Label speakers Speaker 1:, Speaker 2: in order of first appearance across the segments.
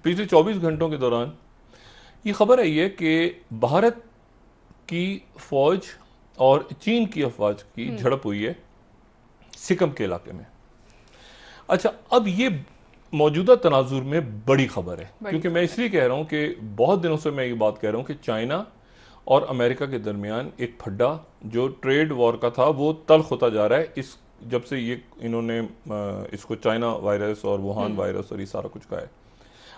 Speaker 1: पिछले 24 घंटों के दौरान ये खबर आई है कि भारत की फौज और चीन की अफवाज की झड़प हुई है सिकम के इलाके में। अच्छा, अब ये मौजूदा तनाजुर में बड़ी खबर है, क्योंकि मैं इसलिए कह रहा हूं कि बहुत दिनों से मैं ये बात कह रहा हूं कि चाइना और अमेरिका के दरमियान एक फड्डा जो ट्रेड वॉर का था वो तल्ख होता जा रहा है। इस जब से ये इन्होंने इसको चाइना वायरस और वुहान वायरस और ये सारा कुछ कहा है,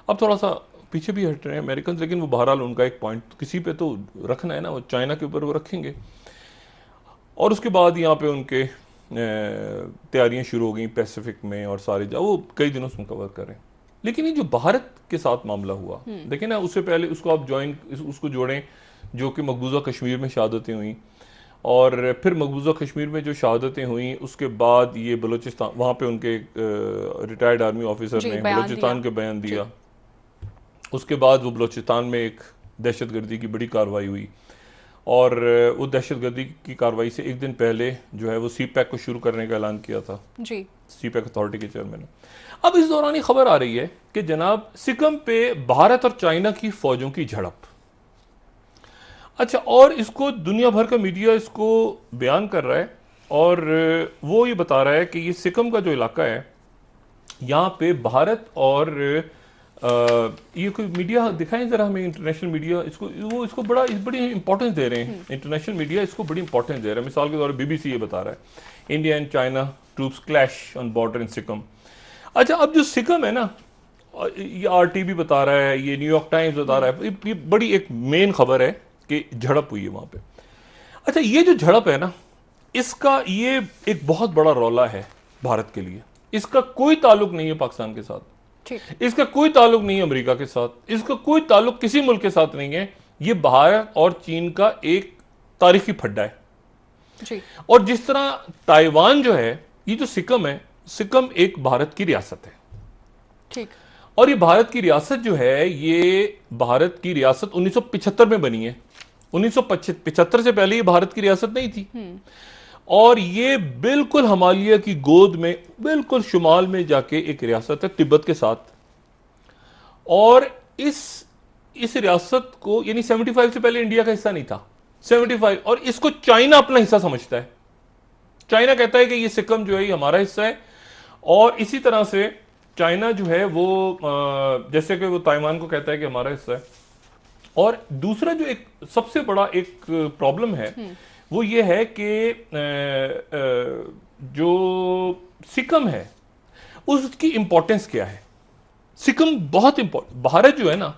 Speaker 1: अब थोड़ा सा पीछे भी हट रहे हैं अमेरिकन, लेकिन वो बहरहाल उनका एक पॉइंट किसी पे तो रखना है ना, वो चाइना के ऊपर वो रखेंगे। और उसके बाद यहाँ पे उनके तैयारियां शुरू हो गई पैसिफिक में और सारे वो कई दिनों से कवर कर रहे हैं। लेकिन ये जो भारत के साथ मामला हुआ, देखिए ना, उससे पहले उसको आप उसको जोड़ें जो कि मकबूजा कश्मीर में शहादतें हुई, और फिर मकबूजा कश्मीर में जो शहादतें हुई उसके बाद ये बलूचिस्तान, वहाँ पे उनके रिटायर्ड आर्मी ऑफिसर ने बलूचिस्तान के बयान दिया। उसके बाद वो बलूचिस्तान में एक दहशतगर्दी की बड़ी कार्रवाई हुई, और वो दहशतगर्दी की कार्रवाई से एक दिन पहले जो है वो सी पैक को शुरू करने का ऐलान किया था जी, सी पैक अथॉरिटी के चेयरमैन ने। अब इस दौरान ये खबर आ रही है कि जनाब सिकम पे भारत और चाइना की फौजों की झड़प। अच्छा, और इसको दुनिया भर का मीडिया इसको बयान कर रहा है, और वो ये बता रहा है कि ये सिकम का जो इलाका है यहाँ पे भारत और ये कोई मीडिया दिखाएं जरा हमें, इंटरनेशनल मीडिया इसको बड़ी इंपॉर्टेंस दे रहे हैं। इंटरनेशनल मीडिया इसको बड़ी इंपॉर्टेंस दे रहा है। मिसाल के तौर पर बीबीसी ये बता रहा है India and China troops clash on border in Sikkim. अच्छा, अब जो सिकम है ना, ये आरटीबी बता रहा है, ये न्यूयॉर्क टाइम्स बता रहा है, ये बड़ी एक मेन खबर है कि झड़प हुई है वहां पे। अच्छा, ये जो झड़प है ना, इसका ये एक बहुत बड़ा रौला है भारत के लिए। इसका कोई ताल्लुक नहीं है पाकिस्तान के साथ, इसका कोई ताल्लुक नहीं है अमेरिका के साथ, इसका कोई ताल्लुक किसी मुल्क के साथ नहीं है। ये भारत और चीन का एक तारीखी फड्डा है जी। और जिस तरह ताइवान जो है, ये जो सिकम है, सिकम एक भारत की रियासत है, ठीक। और ये भारत की रियासत जो है, ये भारत की रियासत 1975 में बनी है। 1975 से पहले ये भारत की रियासत नहीं थी। और ये बिल्कुल हिमालय की गोद में बिल्कुल शुमाल में जाके एक रियासत है तिब्बत के साथ। और इस रियासत को, यानी 75 से पहले इंडिया का हिस्सा नहीं था, 75, और इसको चाइना अपना हिस्सा समझता है। चाइना कहता है कि ये सिक्किम जो है ये हमारा हिस्सा है। और इसी तरह से चाइना जो है वो जैसे कि वो ताइवान को कहता है कि हमारा हिस्सा है। और दूसरा जो एक सबसे बड़ा एक प्रॉब्लम है वो ये है कि जो सिक्किम है उसकी इंपॉर्टेंस क्या है। सिक्किम बहुत इंपॉर्टेंट, भारत जो है ना,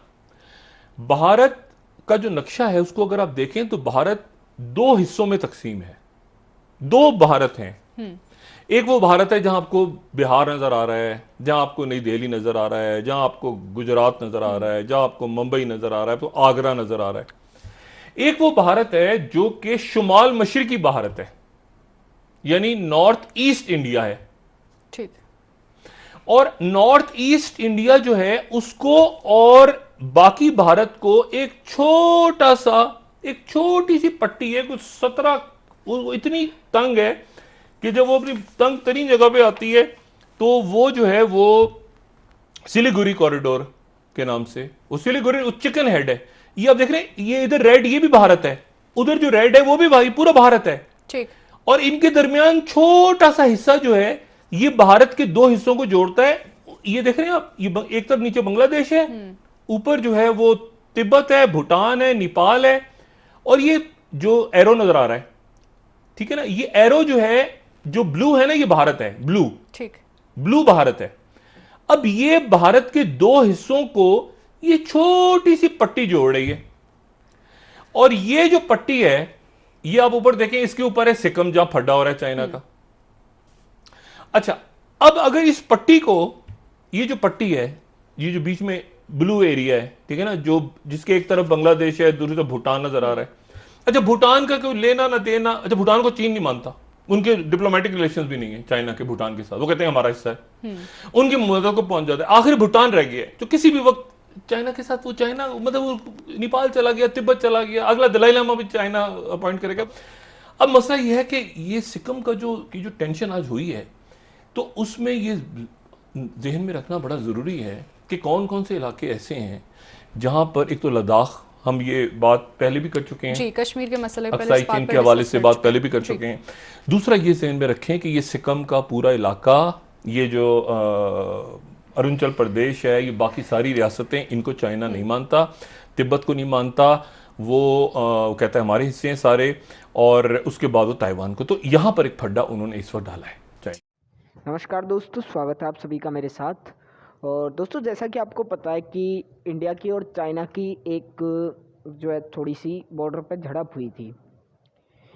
Speaker 1: भारत का जो नक्शा है उसको अगर आप देखें तो भारत दो हिस्सों में तकसीम है। दो भारत हैं। एक वो भारत है जहां आपको बिहार नजर आ रहा है, जहां आपको नई दिल्ली नजर आ रहा है, जहां आपको गुजरात नजर आ रहा है, जहां आपको मुंबई नजर आ रहा है, तो आगरा नजर आ रहा है। एक वो भारत है जो कि शुमाल मशरिकी भारत है, यानी नॉर्थ ईस्ट इंडिया है, ठीक। और नॉर्थ ईस्ट इंडिया जो है उसको और बाकी भारत को एक छोटी सी पट्टी है, कुछ 17, वो इतनी तंग है कि जब वो अपनी तंग तरीन जगह पे आती है तो वो जो है वो सिलीगुड़ी कॉरिडोर के नाम से, वो सिलीगुड़ी चिकन हेड है। ये आप देख रहे हैं, ये इधर रेड, ये भी भारत है, उधर जो रेड है वो भी भाई पूरा भारत है, ठीक। और इनके दरमियान छोटा सा हिस्सा जो है ये भारत के दो हिस्सों को जोड़ता है। ये देख रहे हैं आप, ये एक तरफ नीचे बांग्लादेश है, ऊपर जो है वो तिब्बत है, भूटान है, नेपाल है, और ये जो एरो नजर आ रहा है, ठीक है ना, ये एरो जो है, जो ब्लू है ना, ये भारत है, ब्लू, ठीक, ब्लू भारत है। अब ये भारत के दो हिस्सों को ये छोटी सी पट्टी जोड़ रही है, और ये जो पट्टी है, ये आप ऊपर देखें, इसके ऊपर है सिक्किम जहां फड्डा हो रहा है चाइना का। अच्छा, अब अगर इस पट्टी को, ये जो पट्टी है, ये जो बीच में ब्लू एरिया है, ठीक है ना, जो जिसके एक तरफ बांग्लादेश है, दूसरी तरफ भूटान नजर आ रहा है। अच्छा, भूटान का कोई लेना ना देना, अच्छा भूटान को चीन नहीं मानता, उनके डिप्लोमेटिक रिलेशंस भी नहीं है चाइना के भूटान के साथ, वो कहते हैं हमारा हिस्सा है, उनकी मदद को पहुंच जाता है। आखिर भूटान रह गया है जो किसी भी वक्त चाइना के साथ, वो चाइना मतलब वो नेपाल चला गया, तिब्बत चला गया, अगला दलाई लामा भी चाइना अपॉइंट करेगा। अब मसला यह है कि ये सिक्किम का जो टेंशन आज हुई है, तो उसमें ये जहन में रखना बड़ा जरूरी है कि कौन कौन से इलाके ऐसे हैं जहां पर, एक तो लद्दाख, हम ये बात पहले भी कर चुके हैं,
Speaker 2: जी, कश्मीर के मसले पर
Speaker 1: अक्साई
Speaker 2: इस बात
Speaker 1: चीन
Speaker 2: पर
Speaker 1: के हवाले
Speaker 2: डिस्कस
Speaker 1: से
Speaker 2: कर
Speaker 1: बात
Speaker 2: चुके
Speaker 1: पहले
Speaker 2: हैं।
Speaker 1: भी कर
Speaker 2: जी।
Speaker 1: चुके हैं। दूसरा ये ज़हन में रखें कि ये सिक्किम का पूरा इलाका, ये जो अरुणाचल प्रदेश है, ये बाकी सारी रियासतें, इनको चाइना नहीं मानता, तिब्बत को नहीं मानता, वो कहता है हमारे हिस्से हैं सारे, और उसके बाद वो ताइवान को। तो यहाँ पर एक फड्डा उन्होंने इस वक्त डाला है चाइना।
Speaker 3: नमस्कार दोस्तों, स्वागत है आप सभी का मेरे साथ। और दोस्तों, जैसा कि आपको पता है कि इंडिया की और चाइना की एक जो है थोड़ी सी बॉर्डर पर झड़प हुई थी।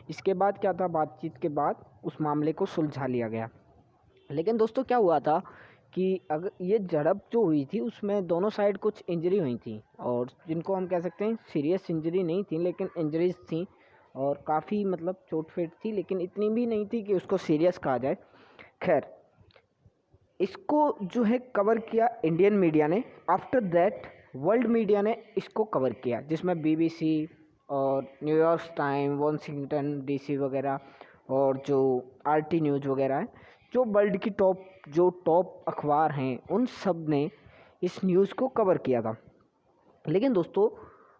Speaker 3: इसके बाद क्या था, बातचीत के बाद उस मामले को सुलझा लिया गया। लेकिन दोस्तों, क्या हुआ था कि अगर ये झड़प जो हुई थी उसमें दोनों साइड कुछ इंजरी हुई थी, और जिनको हम कह सकते हैं सीरियस इंजरी नहीं थी लेकिन इंजरीज थी, और काफ़ी मतलब चोट फेट थी, लेकिन इतनी भी नहीं थी कि उसको सीरियस कहा जाए। खैर, इसको जो है कवर किया इंडियन मीडिया ने। आफ्टर दैट वर्ल्ड मीडिया ने इसको कवर किया, जिसमें बीबीसी और न्यूयॉर्क टाइम, वाशिंगटन डीसी वगैरह, और जो आरटी न्यूज़ वगैरह है, जो वर्ल्ड की टॉप अखबार हैं, उन सब ने इस न्यूज़ को कवर किया था। लेकिन दोस्तों,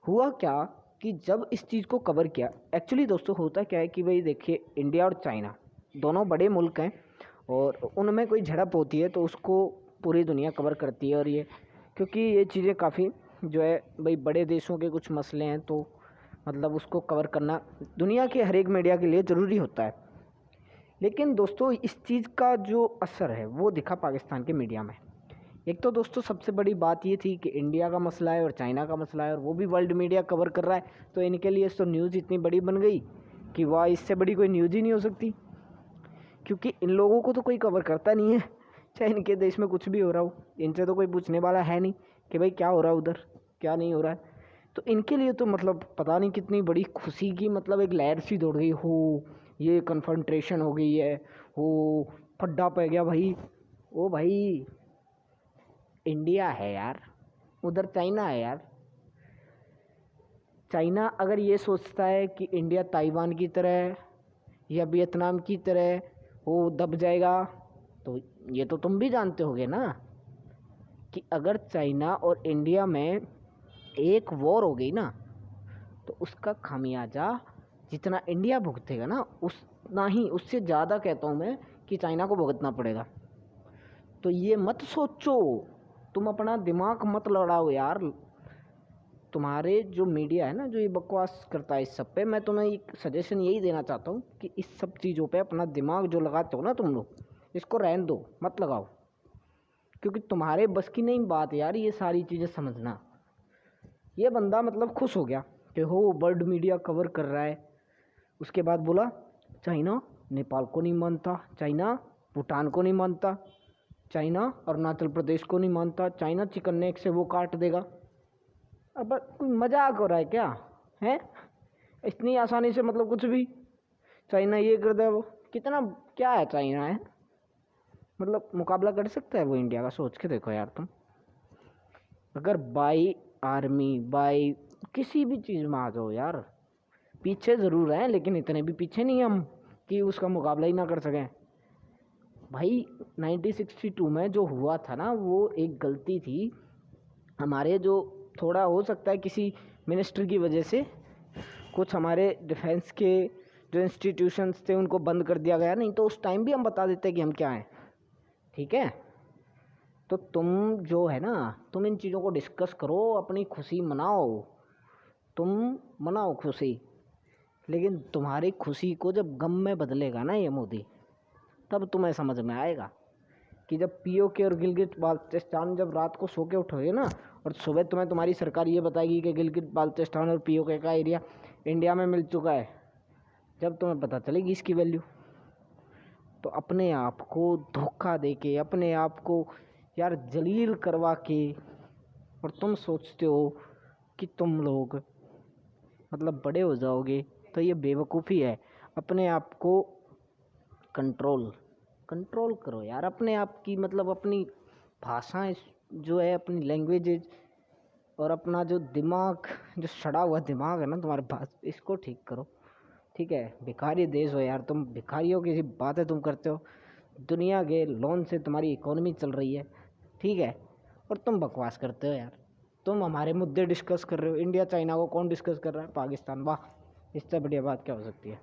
Speaker 3: हुआ क्या कि जब इस चीज़ को कवर किया, एक्चुअली दोस्तों होता क्या है कि भाई देखिए, इंडिया और चाइना दोनों बड़े मुल्क हैं, और उनमें कोई झड़प होती है तो उसको पूरी दुनिया कवर करती है। और ये क्योंकि ये चीज़ें काफ़ी जो है भाई बड़े देशों के कुछ मसले हैं, तो मतलब उसको कवर करना दुनिया के हर एक मीडिया के लिए ज़रूरी होता है। लेकिन दोस्तों, इस चीज़ का जो असर है वो दिखा पाकिस्तान के मीडिया में। एक तो दोस्तों सबसे बड़ी बात ये थी कि इंडिया का मसला है और चाइना का मसला है, और वो भी वर्ल्ड मीडिया कवर कर रहा है, तो इनके लिए तो न्यूज़ इतनी बड़ी बन गई कि वाह, इससे बड़ी कोई न्यूज़ ही नहीं हो सकती। क्योंकि इन लोगों को तो कोई कवर करता नहीं है, चाहे इनके देश में कुछ भी हो रहा हो, इनसे तो कोई पूछने वाला है नहीं कि भाई क्या हो रहा है उधर, क्या नहीं हो रहा है। तो इनके लिए तो मतलब पता नहीं कितनी बड़ी खुशी की मतलब एक लहर सी दौड़ गई हो, ये कन्फ्रंटेशन हो गई है, हो फड्डा पड़ गया भाई। ओ भाई, इंडिया है यार, उधर चाइना है यार। चाइना अगर ये सोचता है कि इंडिया ताइवान की तरह या वियतनाम की तरह वो दब जाएगा, तो ये तो तुम भी जानते होगे ना कि अगर चाइना और इंडिया में एक वॉर हो गई ना, तो उसका खामियाजा जितना इंडिया भुगतेगा ना, उतना ही, उससे ज़्यादा कहता हूँ मैं, कि चाइना को भुगतना पड़ेगा। तो ये मत सोचो, तुम अपना दिमाग मत लड़ाओ यार। तुम्हारे जो मीडिया है ना, जो ये बकवास करता है इस सब पे, मैं तुम्हें एक सजेशन यही देना चाहता हूँ कि इस सब चीज़ों पे अपना दिमाग जो लगाते हो ना तुम लोग, इसको रहने दो, मत लगाओ। क्योंकि तुम्हारे बस की नहीं बात यार ये सारी चीज़ें समझना। ये बंदा मतलब खुश हो गया कि हो वर्ल्ड मीडिया कवर कर रहा है। उसके बाद बोला चाइना नेपाल को नहीं मानता, चाइना भूटान को नहीं मानता, चाइना अरुणाचल प्रदेश को नहीं मानता, चाइना चिकन नेक से वो काट देगा। अब कोई मजाक हो रहा है क्या है? इतनी आसानी से मतलब कुछ भी चाइना ये कर दे, वो कितना क्या है चाइना है, मतलब मुकाबला कर सकता है वो इंडिया का? सोच के देखो यार तुम। अगर बाई आर्मी, बाई किसी भी चीज़ में आ जाओ यार, पीछे ज़रूर हैं लेकिन इतने भी पीछे नहीं हम कि उसका मुकाबला ही ना कर सकें। भाई 1962 में जो हुआ था ना, वो एक गलती थी हमारे, जो थोड़ा हो सकता है किसी मिनिस्टर की वजह से कुछ हमारे डिफेंस के जो इंस्टीट्यूशंस थे उनको बंद कर दिया गया, नहीं तो उस टाइम भी हम बता देते कि हम क्या हैं। ठीक है, तो तुम जो है ना, तुम इन चीज़ों को डिस्कस करो, अपनी खुशी मनाओ, तुम मनाओ खुशी। लेकिन तुम्हारी खुशी को जब गम में बदलेगा ना ये मोदी, तब तुम्हें समझ में आएगा कि जब पीओके और गिलगित बाल्टिस्तान जब रात को सो के उठोगे ना, और सुबह तुम्हें तुम्हारी सरकार ये बताएगी कि गिलगित बाल्टिस्तान और पीओके का एरिया इंडिया में मिल चुका है, जब तुम्हें पता चलेगी इसकी वैल्यू। तो अपने आप को धोखा दे के, अपने आप को यार जलील करवा के, और तुम सोचते हो कि तुम लोग मतलब बड़े हो जाओगे, तो ये बेवकूफ़ी है। अपने आप को कंट्रोल कंट्रोल करो यार, अपने आप की मतलब अपनी भाषाएं जो है, अपनी लैंग्वेजेज, और अपना जो दिमाग, जो सड़ा हुआ दिमाग है ना तुम्हारे पास, इसको ठीक करो। ठीक है, भिखारी देश हो यार तुम, भिखारियों की बातें तुम करते हो। दुनिया के लोन से तुम्हारी इकोनॉमी चल रही है, ठीक है, और तुम बकवास करते हो यार। तुम हमारे मुद्दे डिस्कस कर रहे हो, इंडिया चाइना को कौन डिस्कस कर रहा है? पाकिस्तान। वाह, इससे बढ़िया बात क्या हो सकती है?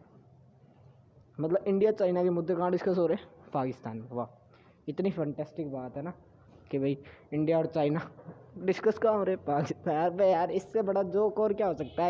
Speaker 3: मतलब इंडिया चाइना के मुद्दे कहाँ डिस्कस हो रहे हैं? पाकिस्तान में। वाह, इतनी फंटेस्टिक बात है ना कि भाई इंडिया और चाइना डिस्कस कहाँ हो रहे हैं? पाकिस्तान पे यार, इससे बड़ा जोक और क्या हो सकता है?